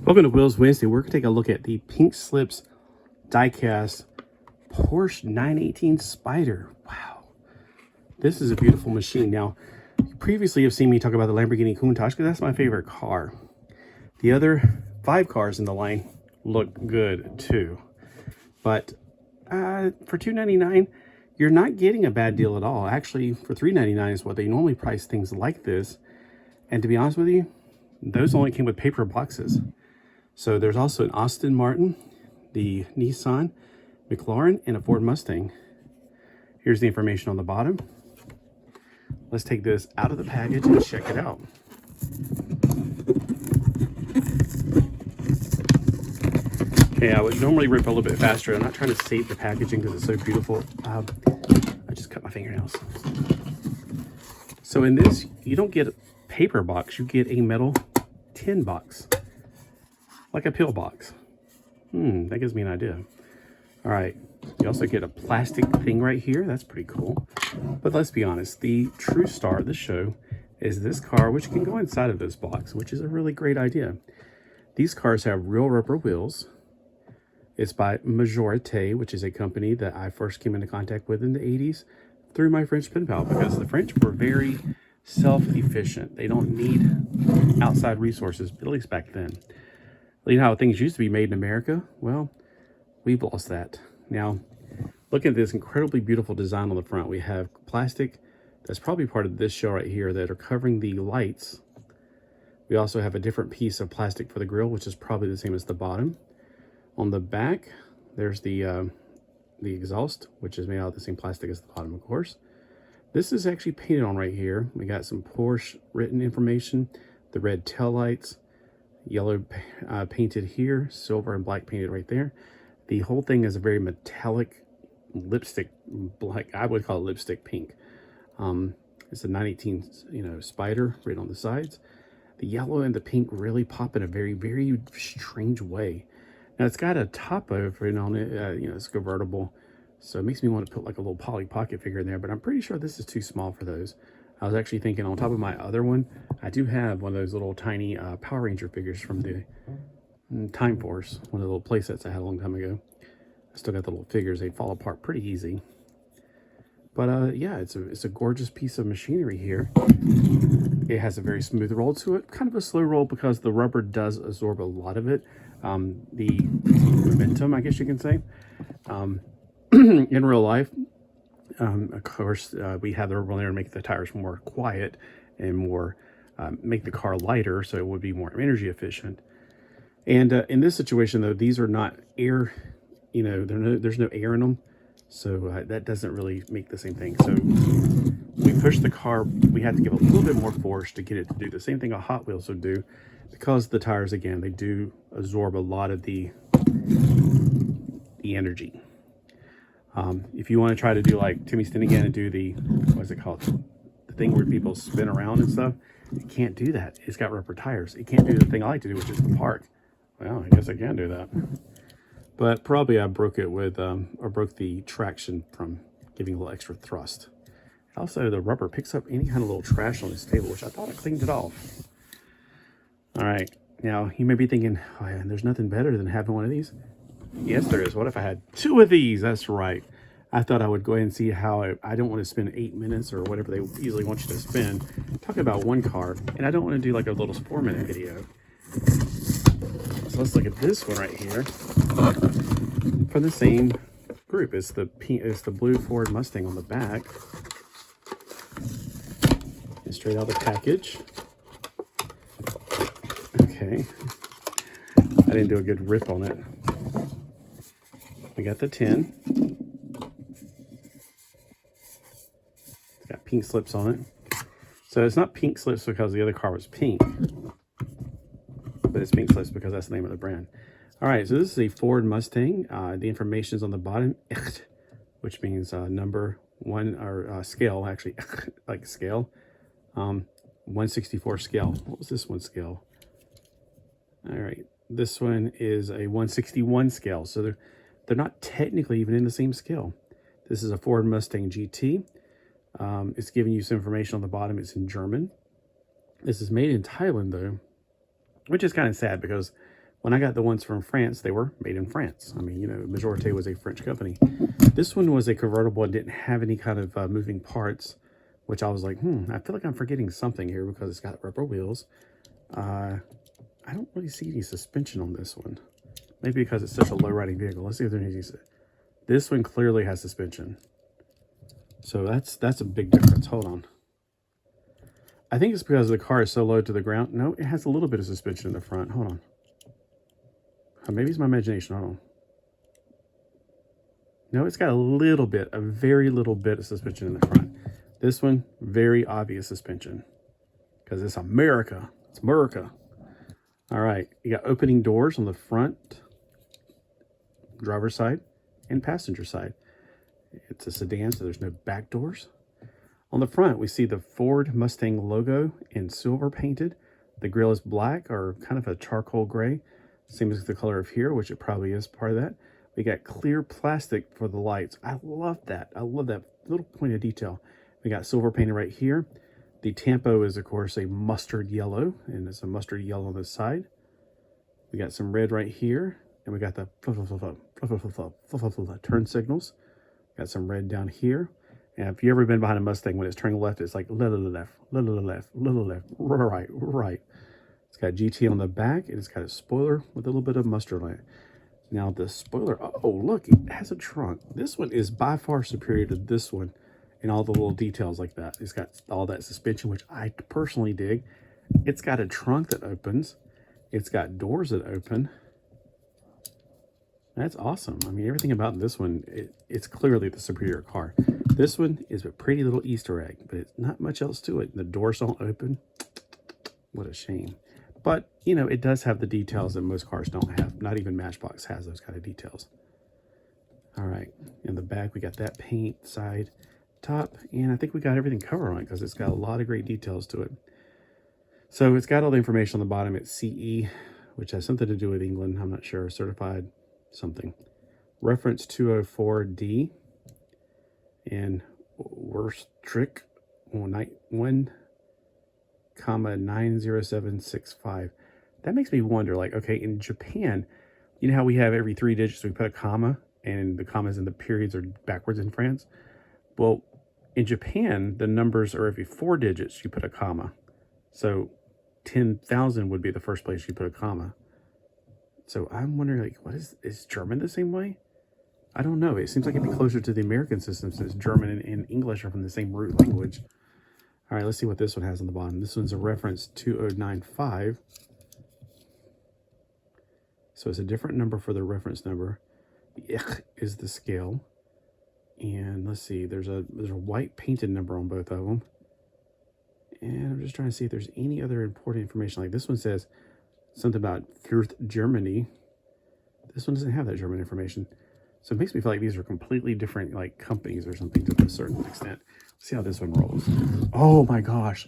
Welcome to Wheels Wednesday. We're going to take a look at the pink slips diecast Porsche 918 Spyder. Wow. This is a beautiful machine. Now, you previously have seen me talk about the Lamborghini Countach because that's my favorite car. The other 5 cars in the line look good too. But for $299, you're not getting a bad deal at all. Actually, for $399 is what they normally price things like this. And to be honest with you, those only came with paper boxes. So there's also an Aston Martin, the Nissan, McLaren, and a Ford Mustang. Here's the information on the bottom. Let's take this out of the package and check it out. Okay, I would normally rip a little bit faster. I'm not trying to save the packaging because it's so beautiful. I just cut my fingernails. So in this, you don't get a paper box, you get a metal tin box. Like a pill box. That gives me an idea. All right, you also get a plastic thing right here. That's pretty cool. But let's be honest, the true star of the show is this car, which can go inside of this box, which is a really great idea. These cars have real rubber wheels. It's by Majorette, which is a company that I first came into contact with in the 80s through my French pen pal, because the French were very self-efficient. They don't need outside resources, at least back then. You know how things used to be made in America? Well, we've lost that. Now, look at this incredibly beautiful design on the front. We have plastic that's probably part of this show right here that are covering the lights. We also have a different piece of plastic for the grille, which is probably the same as the bottom. On the back, there's the exhaust, which is made out of the same plastic as the bottom, of course. This is actually painted on right here. We got some Porsche written information, the red tail lights, yellow painted here, silver and black painted right there. The whole thing is a very metallic lipstick black. I would call it lipstick pink. It's a 918 Spyder written on the sides. The yellow and the pink really pop in a very, very strange way. Now it's got a top over it on it. It's convertible, so it makes me want to put like a little Polly Pocket figure in there, but I'm pretty sure this is too small for those. I was actually thinking on top of my other one, I do have one of those little tiny Power Ranger figures from the Time Force, one of the little play sets I had a long time ago. I still got the little figures. They fall apart pretty easy. But yeah, it's a gorgeous piece of machinery here. It has a very smooth roll to it, kind of a slow roll because the rubber does absorb a lot of it. The momentum, I guess you can say. In real life, of course, we have the rubber on there to make the tires more quiet and more make the car lighter, so it would be more energy efficient. And in this situation, though, these are not air. There's no air in them, so that doesn't really make the same thing. So we push the car. We have to give a little bit more force to get it to do the same thing a Hot Wheels would do, because the tires, again, they do absorb a lot of the energy. If you want to try to do like Timmy Stinigan and do the, what is it called? The thing where people spin around and stuff, it can't do that. It's got rubber tires. It can't do the thing I like to do, which is the park. Well, I guess I can do that. But probably I broke it with, or broke the traction from giving a little extra thrust. Also, the rubber picks up any kind of little trash on this table, which I thought I cleaned it off. All right. Now, you may be thinking, oh, yeah, there's nothing better than having one of these. Yes, there is. What if I had 2 of these? That's right. I thought I would go ahead and see how I don't want to spend 8 minutes or whatever they usually want you to spend talking about one car, and I don't want to do like a little 4-minute video. So let's look at this one right here from the same group. It's the blue Ford Mustang on the back. And straight out of the package. Okay. I didn't do a good rip on it. We got the tin. It's got pink slips on it. So it's not pink slips because the other car was pink, but it's pink slips because that's the name of the brand. All right, so this is a Ford Mustang. The information is on the bottom, which means number 1, or scale, actually, like scale. 164 scale. What was this one scale? All right, this one is a 161 scale. So they're not technically even in the same scale. This is a Ford Mustang GT. It's giving you some information on the bottom. It's in German. This is made in Thailand, though, which is kind of sad because When I got the ones from France, they were made in France. I mean, you know, Majorette was a French company. This one was a convertible and didn't have any kind of moving parts, which I was like, I feel like I'm forgetting something here because it's got rubber wheels. I don't really see any suspension on this one. Maybe because it's such a low-riding vehicle. Let's see if there's any. This one clearly has suspension. So that's a big difference. Hold on. I think it's because the car is so low to the ground. No, it has a little bit of suspension in the front. Hold on. Maybe it's my imagination. Hold on. No, it's got a little bit, a very little bit of suspension in the front. This one, very obvious suspension. Because it's America. It's America. All right. You got opening doors on the front, driver's side, and passenger side. It's a sedan, so there's no back doors. On the front, we see the Ford Mustang logo in silver painted. The grille is black or kind of a charcoal gray. Same as the color of here, which it probably is part of that. We got clear plastic for the lights. I love that. I love that little point of detail. We got silver painted right here. The tampo is, of course, a mustard yellow, and it's a mustard yellow on this side. We got some red right here, and we got the turn signals. Got some red down here. And if you've ever been behind a Mustang, when it's turning left, it's like little left, little left, little left, right, right. It's got GT on the back, and it's got a spoiler with a little bit of mustard on it. Now the spoiler, oh look, it has a trunk. This one is by far superior to this one in all the little details like that. It's got all that suspension, which I personally dig. It's got a trunk that opens. It's got doors that open. That's awesome. I mean, everything about this one, it's clearly the superior car. This one is a pretty little Easter egg, but it's not much else to it. The doors don't open. What a shame. But, you know, it does have the details that most cars don't have. Not even Matchbox has those kind of details. All right. In the back, we got that paint, side, top, and I think we got everything covered on it because it's got a lot of great details to it. So it's got all the information on the bottom. It's CE, which has something to do with England. I'm not sure. Certified something. Reference 204D. And worst trick 1,90765. That makes me wonder, like, okay, in Japan, you know how we have every 3 digits we put a comma, and the commas and the periods are backwards in France? Well, in Japan, the numbers are every 4 digits you put a comma. So 10,000 would be the first place you put a comma. So I'm wondering, like, what is German the same way? I don't know. It seems like it'd be closer to the American system since German and English are from the same root language. All right, let's see what this one has on the bottom. This one's a reference 2095. So it's a different number for the reference number. The Ich is the scale. And let's see, there's a white painted number on both of them. And I'm just trying to see if there's any other important information. Like this one says something about Fürth, Germany. This one doesn't have that German information. So it makes me feel like these are completely different, like, companies or something to a certain extent. Let's see how this one rolls. Oh my gosh,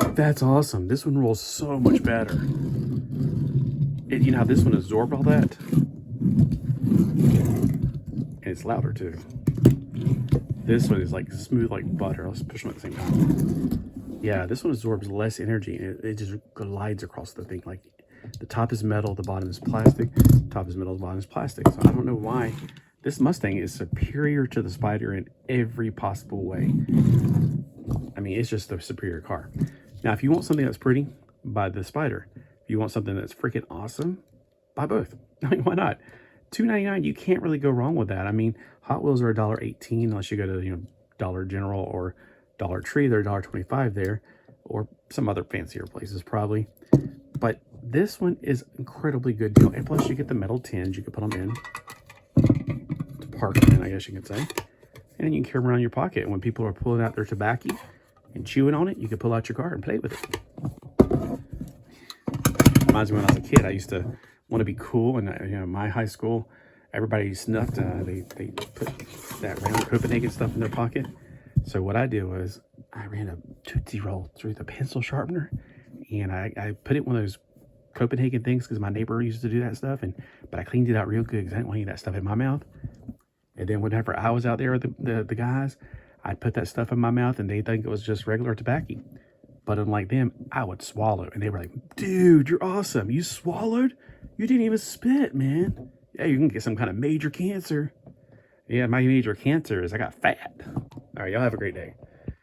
that's awesome. This one rolls so much better. And you know how this one absorbed all that? And it's louder too. This one is like smooth like butter. Let's push them at the same time. Yeah, this one absorbs less energy and it just glides across the thing. Like the top is metal, the bottom is plastic. Top is metal, the bottom is plastic. So I don't know why. This Mustang is superior to the Spyder in every possible way. I mean, it's just the superior car. Now, if you want something that's pretty, buy the Spyder. If you want something that's freaking awesome, buy both. I mean, why not? $2.99, you can't really go wrong with that. I mean, Hot Wheels are $1.18 unless you go to, you know, Dollar General or Dollar Tree. They're $1.25 there, or some other fancier places probably. But this one is incredibly good deal. And plus, you get the metal tins. You can put them in. Park in, I guess you could say, and you can carry them around your pocket. And when people are pulling out their tobacco and chewing on it, you can pull out your car and play with it. Reminds me when I was a kid, I used to want to be cool, and you know, my high school, everybody snuffed. They put that round Copenhagen stuff in their pocket. So what I did was I ran a Tootsie Roll through the pencil sharpener, and I put it in one of those Copenhagen things because my neighbor used to do that stuff, but I cleaned it out real good because I didn't want any of that stuff in my mouth. And then whenever I was out there with the guys, I'd put that stuff in my mouth and they think it was just regular tobacco. But unlike them, I would swallow. And they were like, dude, you're awesome. You swallowed? You didn't even spit, man. Yeah, you can get some kind of major cancer. Yeah, my major cancer is I got fat. All right, y'all have a great day.